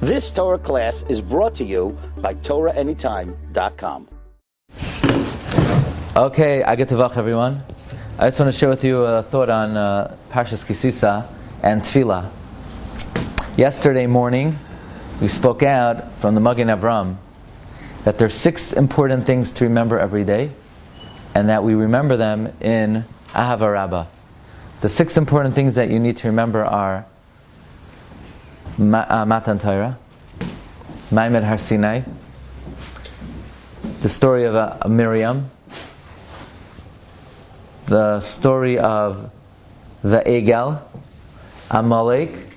This Torah class is brought to you by TorahAnytime.com. Okay, I get to vach everyone. I just want to share with you a thought on Parshas Sisa and Tefillah. Yesterday morning, we spoke out from the Magen Avram that there are 6 important things to remember every day, and that we remember them in Ahava Rabbah. The 6 important things that you need to remember are Matan Torah, Maimed Har Sinai, the story of Miriam, the story of the Egel, Amalek,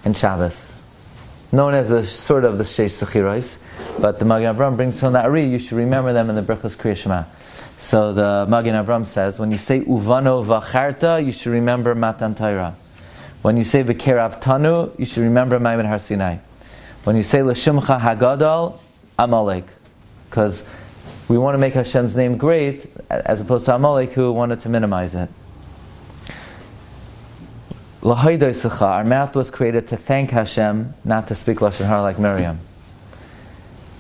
and Shabbos, known as a sort of the Sheish Sechiros. But the Magen Avram brings from the Ari, you should remember them in the Brachos Kriya Shema. So the Magen Avram says, when you say Uvano Vacharta, you should remember Matan Torah. When you say B'kerav Tanu, you should remember Maimed Har Sinai. When you say L'Shimcha Hagadol, Amalek, because we want to make Hashem's name great, as opposed to Amalek, who wanted to minimize it. Our mouth was created to thank Hashem, not to speak Lashon Hara like Miriam.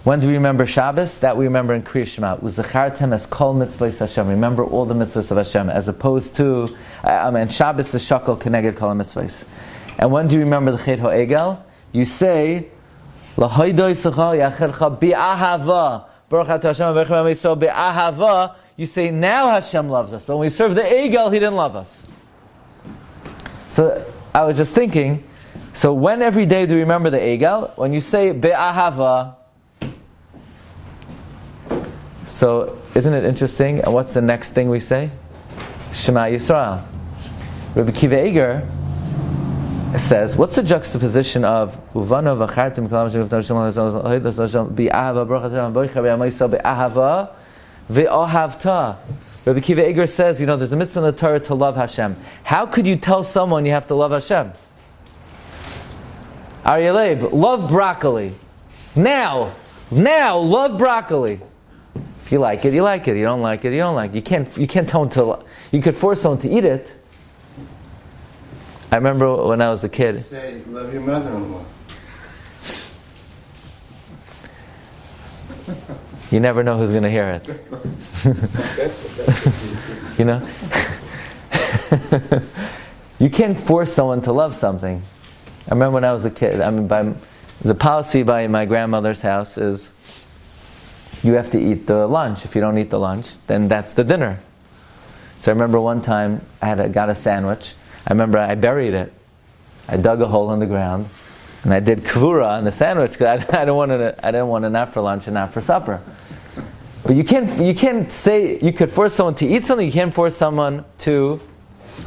When do we remember Shabbos? That we remember in Kriya Shema. Uzachartem as kol mitzvahs Hashem. Remember all the mitzvahs of Hashem, as opposed to, and Shabbos is shakal keneged kol mitzvahs. And when do you remember the Chet HaEgel? You say, L'hoidoi sechal yachercha bi'ahava. Baruch atah Hashem v'echem ha'meso bi'ahava. You say, now Hashem loves us. But when we serve the Egel, He didn't love us. So I was just thinking, so when every day do we remember the Egel? When you say bi'ahava. So, isn't it interesting? And what's the next thing we say? Shema Yisrael. Rabbi Kiva Eger says, what's the juxtaposition of Uvano v'chartim bi'ahava ve'ohavta? Rabbi Kiva Eger says, there's a mitzvah in the Torah to love Hashem. How could you tell someone you have to love Hashem? Aryeh, love broccoli. Now, love broccoli. If you like it, you like it. You don't like it, you don't like it. You can't tell them to. You could force someone to eat it. I remember when I was a kid. Say, love your mother-in-law. You never know who's going to hear it. You can't force someone to love something. I remember when I was a kid. The policy by my grandmother's house is, you have to eat the lunch. If you don't eat the lunch, then that's the dinner. So I remember one time I got a sandwich. I remember I buried it. I dug a hole in the ground, and I did kvura on the sandwich because I didn't want it not for lunch and not for supper. But you can't say you could force someone to eat something. You can't force someone to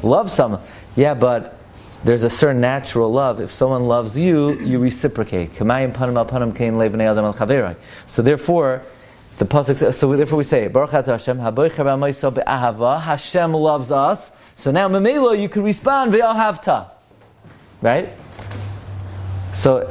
love someone. Yeah, but there's a certain natural love. If someone loves you, you reciprocate. So therefore, the pasuk. So therefore we say, Baruch atah Hashem, haboicher b'amayso be'ahava. Hashem loves us. So now, memelo, you could respond ve'ahavta, right? So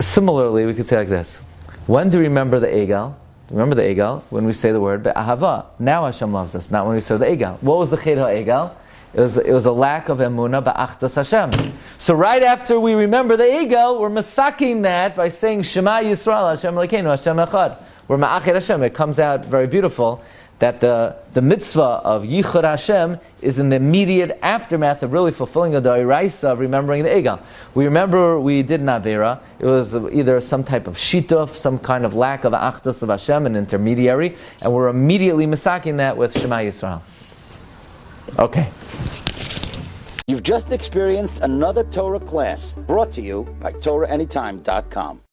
similarly, we could say like this: when do we remember the Egel? Remember the Egel when we say the word be'ahava. Now Hashem loves us, not when we say the Egel. What was the Chet HaEgel? It was a lack of emunah ba'achdos Hashem. So right after we remember the Egel, we're masaking that by saying Shema Yisrael Hashem Elokeinu Hashem Echad. We're ma'ached Hashem. It comes out very beautiful that the mitzvah of Yichud Hashem is in the immediate aftermath of really fulfilling the Doiraisa of remembering the Egel. We remember we did an Avera. It was either some type of shituf, some kind of lack of achdus of Hashem, an intermediary, and we're immediately masaking that with Shema Yisrael. Okay. You've just experienced another Torah class brought to you by TorahAnytime.com.